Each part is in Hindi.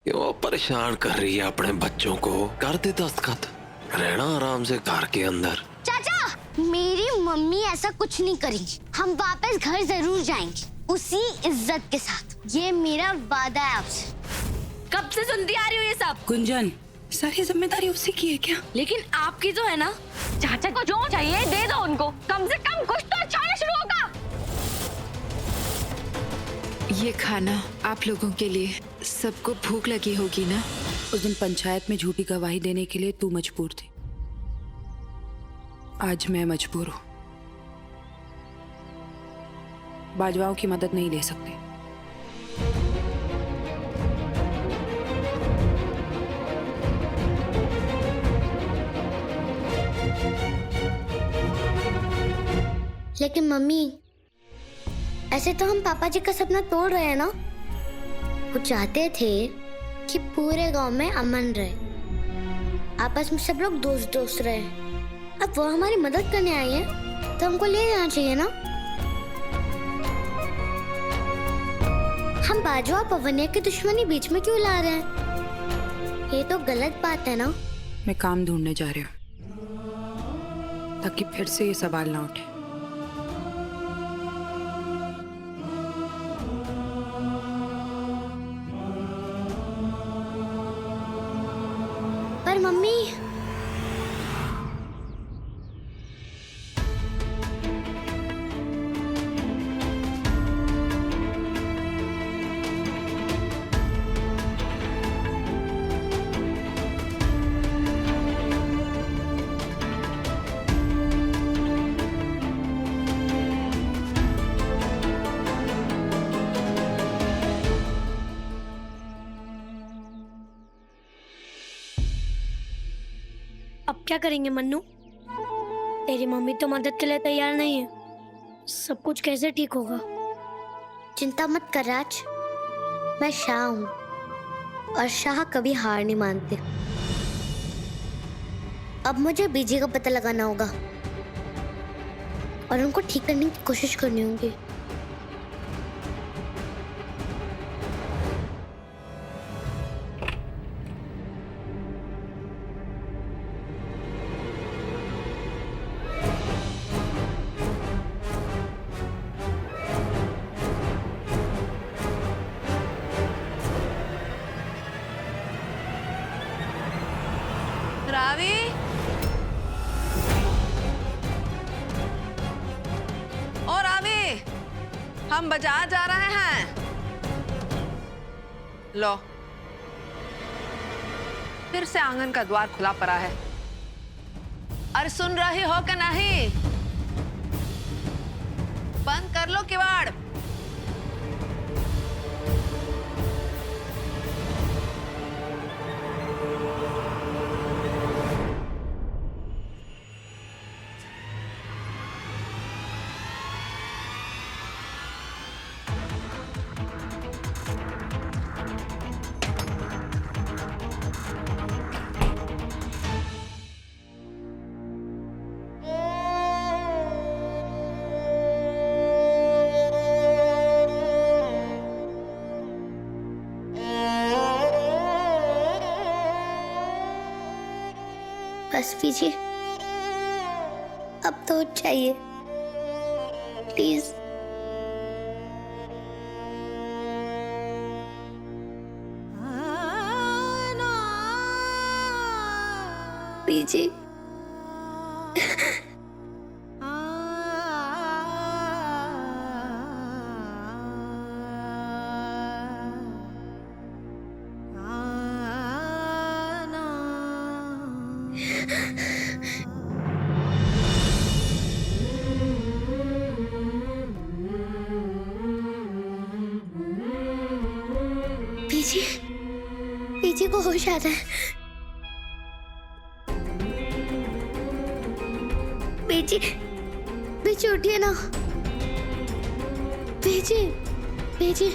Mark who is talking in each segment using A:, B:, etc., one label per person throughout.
A: क्यों परेशान कर रही है अपने बच्चों को? कर दे दस्तखत, रहना आराम से घर के अंदर।
B: चाचा, मेरी मम्मी ऐसा कुछ नहीं करेंगी। हम वापस घर जरूर जाएंगे, उसी इज्जत के साथ। ये मेरा वादा है आपसे।
C: कब से सुनती आ रही हूँ ये सब।
D: गुंजन, सारी जिम्मेदारी उसी की है क्या?
C: लेकिन आपकी तो है ना। चाचा को जो चाहिए दे दो उनको, कम से कम कुछ तो अच्छा होना शुरू होगा।
D: ये खाना आप लोगों के लिए। सबको भूख लगी होगी ना? उस दिन पंचायत में झूठी गवाही देने के लिए तू मजबूर थी, आज मैं मजबूर हूँ। बाजवाओं की मदद नहीं ले सकते।
B: लेकिन मम्मी, ऐसे तो हम पापा जी का सपना तोड़ रहे हैं ना। वो चाहते थे कि पूरे गांव में अमन रहे, आपस में सब लोग दोस्त दोस्त रहे। अब वो हमारी मदद करने आई है तो हमको ले जाना चाहिए ना। हम बाजवा पवनिया की दुश्मनी बीच में क्यों ला रहे हैं? ये तो गलत बात है ना।
D: मैं काम ढूंढने जा रही हूँ ताकि फिर से ये सवाल ना उठे।
B: पर मम्मी,
E: अब क्या करेंगे मन्नू? तेरी मम्मी तो मदद के लिए तैयार नहीं है। सब कुछ कैसे ठीक होगा?
B: चिंता मत कर राज, मैं शाह हूँ और शाह कभी हार नहीं मानते। अब मुझे बीजी का पता लगाना होगा और उनको ठीक करने की कोशिश करनी होगी।
F: रावी, और रावी, हम बाजार जा रहे हैं। लो, फिर से आंगन का द्वार खुला पड़ा है। अरे सुन रही हो कि नहीं? बंद कर लो किवाड़।
B: बस कीजिए, अब तो चाहिए प्लीज। पीजिए। पीजी, पीजी को होश आता है। पीजी, पीजी उठिए ना। PG, PG.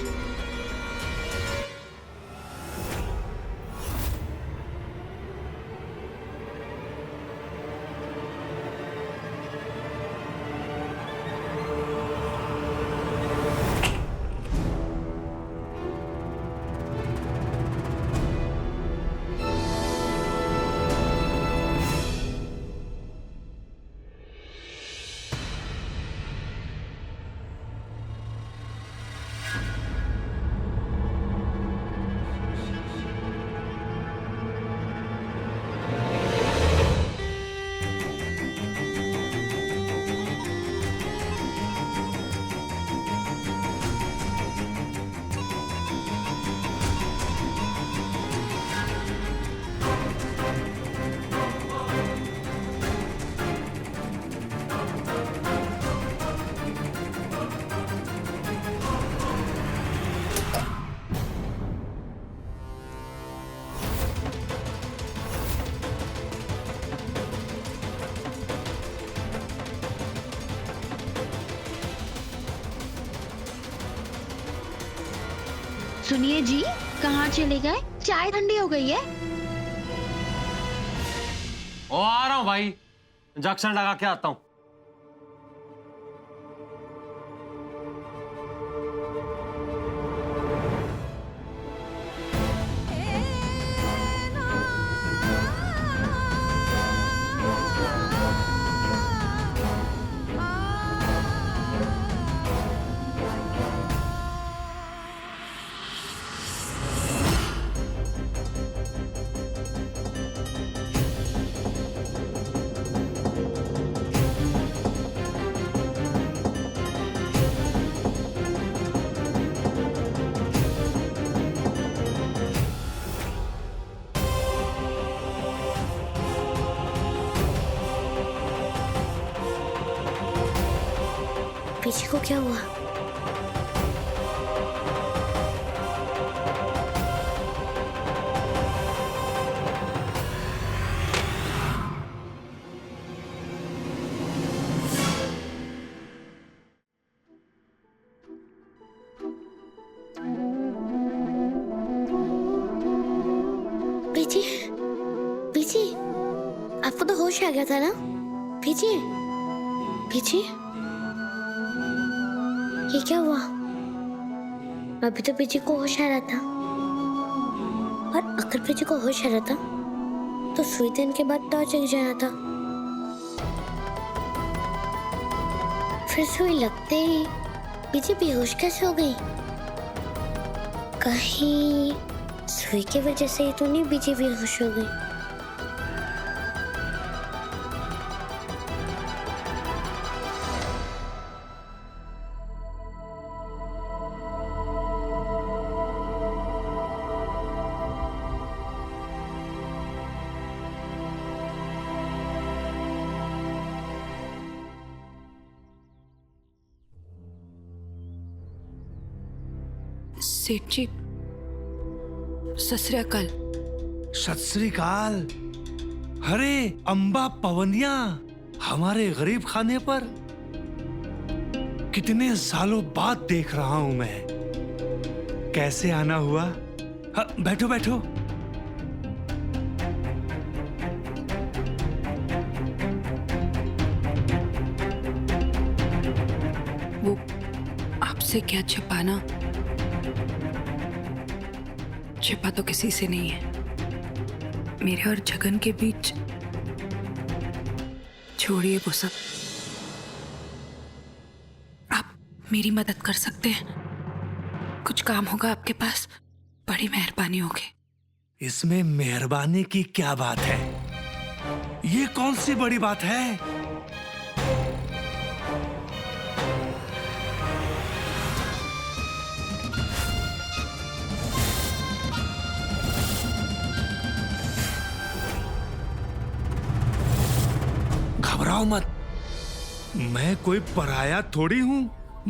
G: सुनिए जी, कहाँ चले गए? चाय ठंडी हो गई है।
H: ओ आ रहा हूँ भाई, जंक्शन लगा के आता हूँ।
B: पीछे को क्या हुआ? पीछे, पीछे, आपको तो होश आ गया था ना? पीछे, पीछे, ये क्या हुआ? अभी तो पीछे को होश आ रहा था, और अगर पीछे को होश आ रहा था तो सुई देने के बाद तो जग जाना था। फिर सुई लगते ही पीछे बेहोश कैसे हो गई? कहीं सुई की वजह से ही तो नहीं पीछे बेहोश हो गई?
D: सेठ जी, सत श्री अकाल।
I: सत श्री अकाल। अरे अम्बा पवनिया, हमारे गरीब खाने पर कितने सालों बाद देख रहा हूं मैं। कैसे आना हुआ? हाँ, बैठो बैठो।
D: वो आपसे क्या छिपाना? छिपा तो किसी से नहीं है। मेरे और जगन के बीच छोड़िए वो सब। आप मेरी मदद कर सकते हैं? कुछ काम होगा आपके पास? बड़ी मेहरबानी होगी।
I: इसमें मेहरबानी की क्या बात है? ये कौन सी बड़ी बात है? घबराओ मत, मैं कोई पराया थोड़ी हूँ।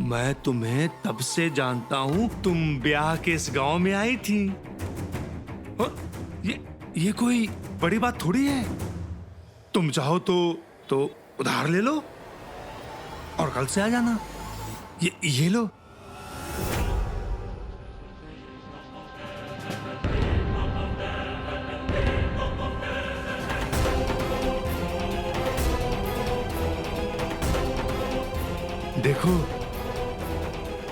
I: मैं तुम्हें तब से जानता हूँ, तुम ब्याह के इस गांव में आई थी। और ये कोई बड़ी बात थोड़ी है। तुम चाहो तो उधार ले लो और कल से आ जाना। ये लो। देखो,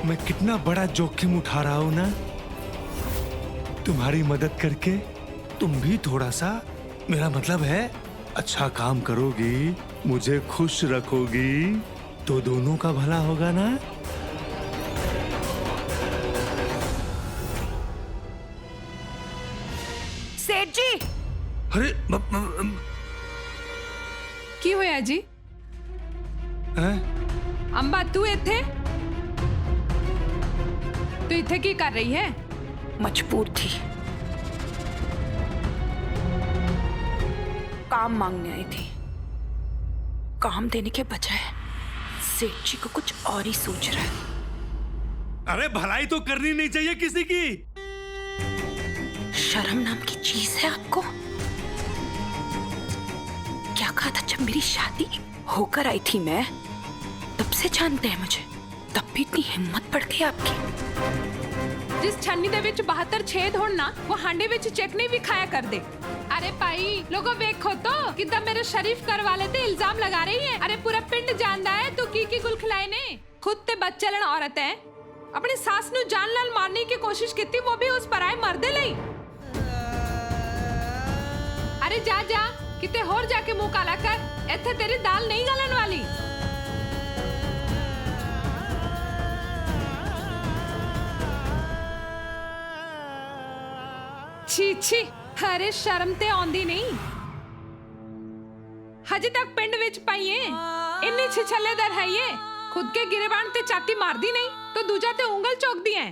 I: मैं कितना बड़ा जोखिम उठा रहा हूं ना। तुम्हारी मदद करके तुम भी थोड़ा सा, मेरा मतलब है, अच्छा काम करोगी, मुझे खुश रखोगी, तो दोनों का भला होगा ना।
F: सेठ जी।
I: अरे
F: की होया जी?
I: हैं?
F: अंबा तू इथे की कर रही है?
D: मजबूर थी, काम मांगने आई थी। काम देने के बजाय सेठ जी को कुछ और ही सोच रहा है।
I: अरे भलाई तो करनी नहीं चाहिए किसी की।
D: शर्म नाम की चीज है आपको? क्या कहा था जब मेरी शादी होकर आई थी मैं? तब से जानते हैं मुझे, तब भी इतनी हिम्मत बढ़ गई आपकी।
F: ਜਿਸ ਛੰਨੀ ਦੇ ਵਿੱਚ 72 ਛੇਦ ਹੋਣ ਨਾ ਉਹ ਹਾਂਡੇ ਵਿੱਚ ਚਟਨੀ ਵੀ ਖਾਇਆ ਕਰਦੇ। अरे भाई लोगों देखो तो कितना मेरे शरीफ कर वाले थे इल्जाम लगा रही है। अरे पूरा पिंड जानदा है तू की गुल खिलाए ने। खुद ते बच्चलन औरत है, अपनी सास नु जान लाल मारने की कोशिश की थी, वो भी उस पराए मर्दे लई। अरे जा जा किते होर जाके मुंह काला कर, इत्थे तेरी दाल नहीं गलन वाली। छी छी अरे शर्म ते आंदी नहीं। हजे तक पिंड विच पाईए इन्नी छिछलेदार है ये, खुद के गिरेबान ते चाती मारदी नहीं तो दूजा ते उंगल चौकदी है।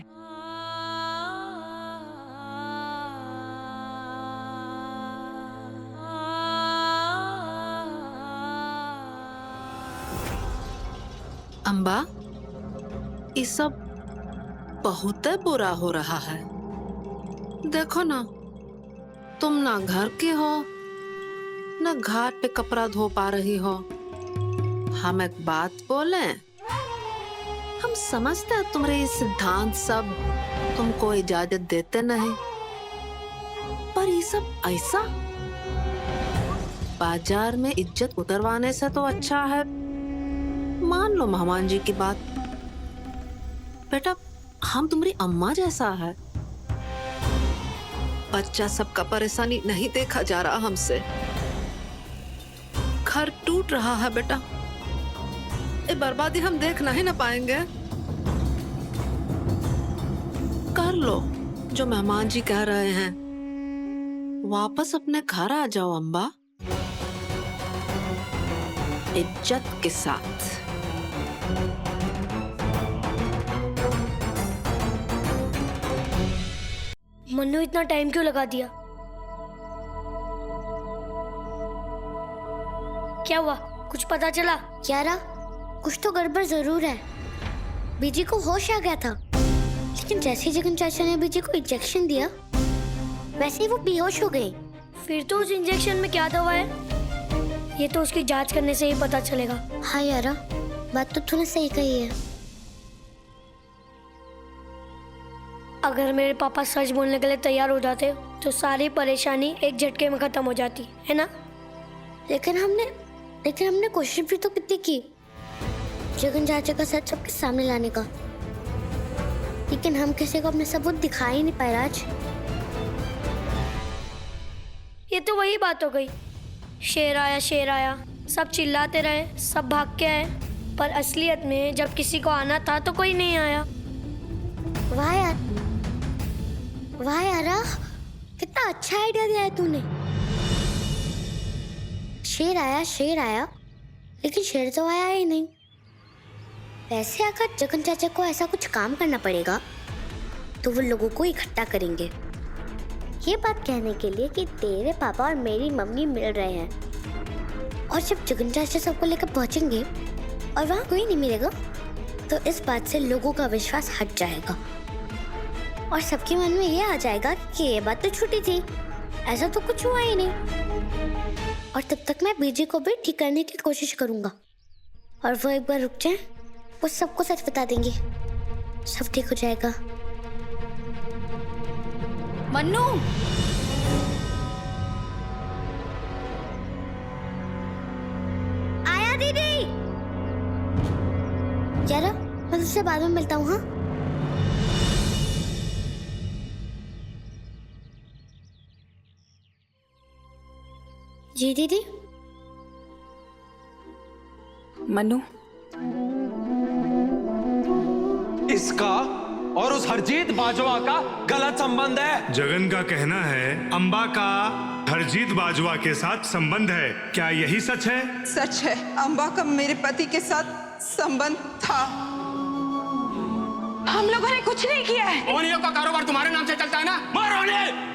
J: अम्बा, ये सब बहुत बुरा हो रहा है। देखो ना, तुम ना घर के हो ना घाट पे कपड़ा धो पा रही हो। हम एक बात बोले, हम समझते हैं तुम्हारे ये सिद्धांत सब तुमको इजाजत देते नहीं, पर ये सब ऐसा बाजार में इज्जत उतरवाने से तो अच्छा है मान लो मेहमान जी की बात। बेटा, हम तुम्हारी अम्मा जैसा है। बच्चा सबका परेशानी नहीं देखा जा रहा हमसे। घर टूट रहा है बेटा, ये बर्बादी हम देख नहीं ना पाएंगे। कर लो जो मेहमान जी कह रहे हैं, वापस अपने घर आ जाओ अम्बा, इज्जत के साथ।
E: मन्नू इतना टाइम क्यों लगा दिया? क्या हुआ, कुछ पता चला?
B: यारा कुछ तो गड़बड़ जरूर है। बीजी को होश आ गया था, लेकिन जैसे ही जगन चाचा ने बीजी को इंजेक्शन दिया वैसे ही वो बेहोश हो गई।
E: फिर तो उस इंजेक्शन में क्या दवा है, ये तो उसकी जांच करने से ही पता चलेगा।
B: हाँ यारा, बात तो तूने सही कही है।
E: अगर मेरे पापा सच बोलने के लिए तैयार हो जाते तो सारी परेशानी एक झटके में खत्म हो जाती है ना।
B: लेकिन हमने कोशिश भी तो कितनी की जगन चाचा का सच सबके सामने लाने का, लेकिन हम किसी को अपने सबूत दिखा ही नहीं पाए राज।
E: ये तो वही बात हो गई, शेर आया सब चिल्लाते रहे, सब भाग के आए, पर असलियत में जब किसी को आना था तो कोई नहीं आया।
B: वाह यारा, कितना अच्छा आइडिया दिया है तूने। शेर आया लेकिन शेर तो आया ही नहीं। वैसे अगर जगन चाचा को ऐसा कुछ काम करना पड़ेगा तो वो लोगों को इकट्ठा करेंगे, ये बात कहने के लिए कि तेरे पापा और मेरी मम्मी मिल रहे हैं। और जब जगन चाचा सबको लेकर पहुंचेंगे और वहाँ कोई नहीं मिलेगा तो इस बात से लोगों का विश्वास हट जाएगा और सबके मन में ये आ जाएगा कि ये बात तो छूटी थी, ऐसा तो कुछ हुआ ही नहीं। और तब तक मैं बीजी को भी ठीक करने की कोशिश करूंगा और वो एक बार रुक जाए, वो सबको सच बता देंगे, सब ठीक हो जाएगा।
C: मन्नू,
B: आया दीदी। यारा, मैं तुझसे बाद में मिलता हूँ। हाँ, जी दीदी।
D: मन्नू,
A: इसका और उस हरजीत बाजवा का गलत संबंध है।
I: जगन का कहना है अम्बा का हरजीत बाजवा के साथ संबंध है, क्या यही सच है?
K: सच है, अम्बा का मेरे पति के साथ संबंध था।
C: हम लोगों ने कुछ नहीं किया है।
H: ओनियो का कारोबार तुम्हारे नाम से चलता है ना? मारो उन्हें।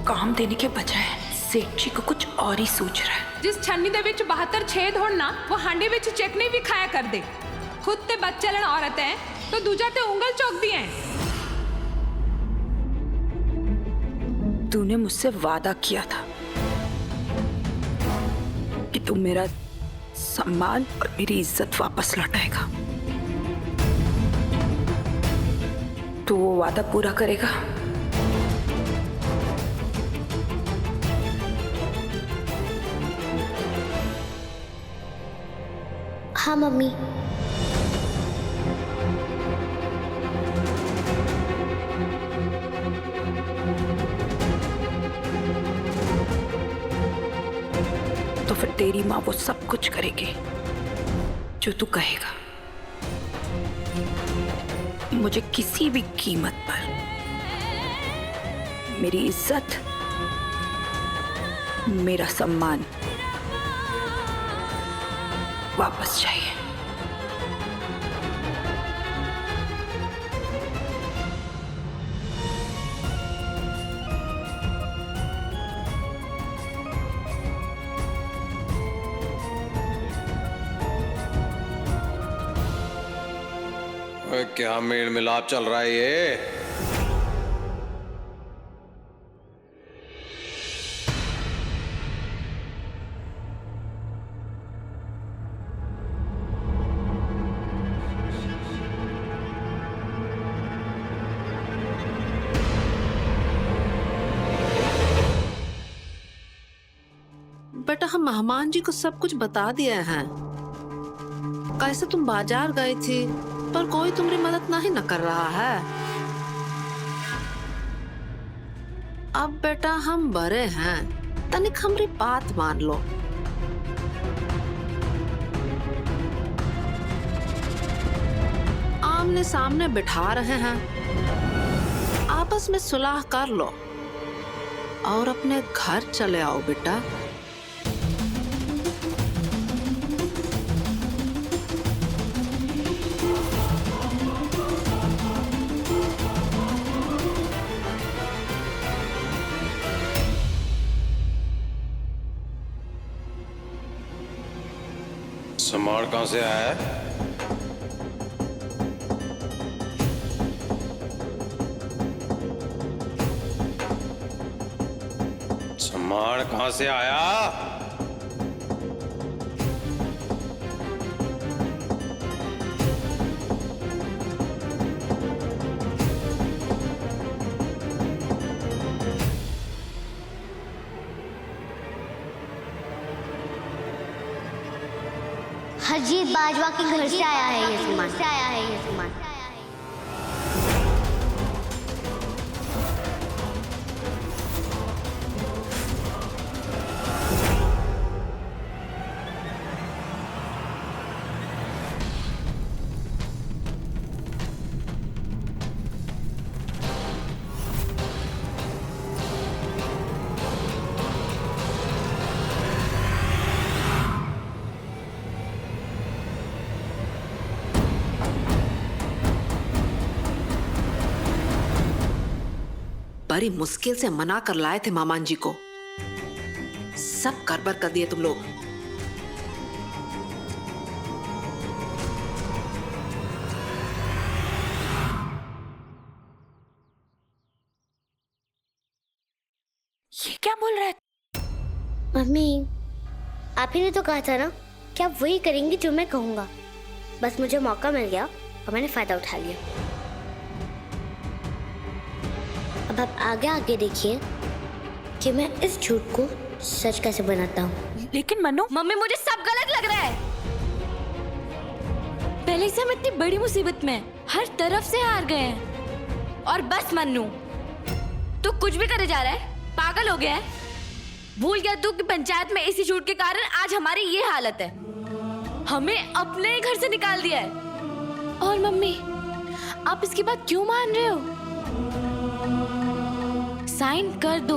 D: काम देने के बजाय सेठ जी को कुछ और ही सोच रहा है।
F: जिस छन्नी दे विच 72 छेद होण ना वो हांडे विच चटनी भी खाया कर दे। खुद ते बच्चलन औरत है तो दूजा ते उंगल चौकदी है।
D: तूने मुझसे वादा किया था कि तू मेरा सम्मान और मेरी इज्जत वापस लौटाएगा। तू वो वादा पूरा करेगा?
B: हाँ मम्मी।
D: तो फिर तेरी माँ वो सब कुछ करेगी जो तू कहेगा। मुझे किसी भी कीमत पर मेरी इज्जत, मेरा सम्मान वापस चाहिए।
A: क्या मेल मिलाप चल रहा है ये?
J: बेटा हम मेहमान जी को सब कुछ बता दिया है। कैसे तुम बाजार गए थे पर कोई तुम्हारी मदद नहीं न कर रहा है। अब बेटा हम बड़े हैं, तनिक हमारी बात मान लो। आमने सामने बिठा रहे हैं, आपस में सुलह कर लो और अपने घर चले आओ बेटा।
A: सामान कहाँ से आया है? सामान कहाँ से आया?
B: हरजीत बाजवा के घर से आया है ये सामान।
J: बड़ी मुश्किल से मना कर लाए थे मामान जी को, सब गड़बड़ कर दिए तुम लोग।
C: ये क्या बोल रहा है?
B: मम्मी, आप ही ने तो कहा था ना कि आप वही करेंगी जो मैं कहूँगा। बस मुझे मौका मिल गया और मैंने फायदा उठा लिया। अब आप आगे देखिए कि मैं इस झूठ को सच कैसे बनाता हूँ।
C: लेकिन मन्नू, मम्मी मुझे सब गलत लग रहा है। पहले से हम इतनी बड़ी मुसीबत में हर तरफ से हार गए हैं। और बस मन्नू, तू कुछ भी करे जा रहा है, पागल हो गया है। भूल गया तू कि पंचायत में इसी झूठ के कारण आज हमारी ये हालत है। हमें अपने ही घर से निकाल दिया है। और मम्मी, आप इसकी बात क्यों मान रहे हो? साइन कर दो।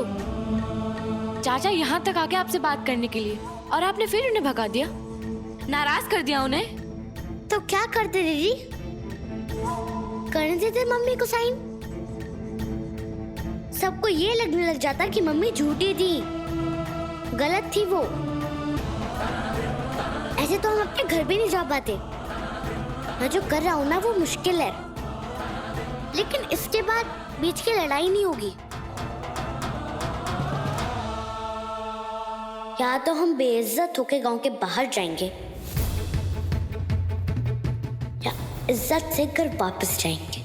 C: चाचा यहाँ तक आके आपसे बात करने के लिए, और आपने फिर उन्हें भगा दिया, नाराज कर दिया उन्हें।
B: तो क्या करते दीदी? करने देते मम्मी को साइन। सबको ये लगने लग जाता कि मम्मी झूठी थी, गलत थी वो। ऐसे तो हम अपने घर भी नहीं जा पाते। मैं जो कर रहा हूँ ना वो मुश्किल है, लेकिन इसके बाद बीच की लड़ाई नहीं होगी। या तो हम बेइज्जत होके गांव के बाहर जाएंगे या इज्जत से घर वापस जाएंगे।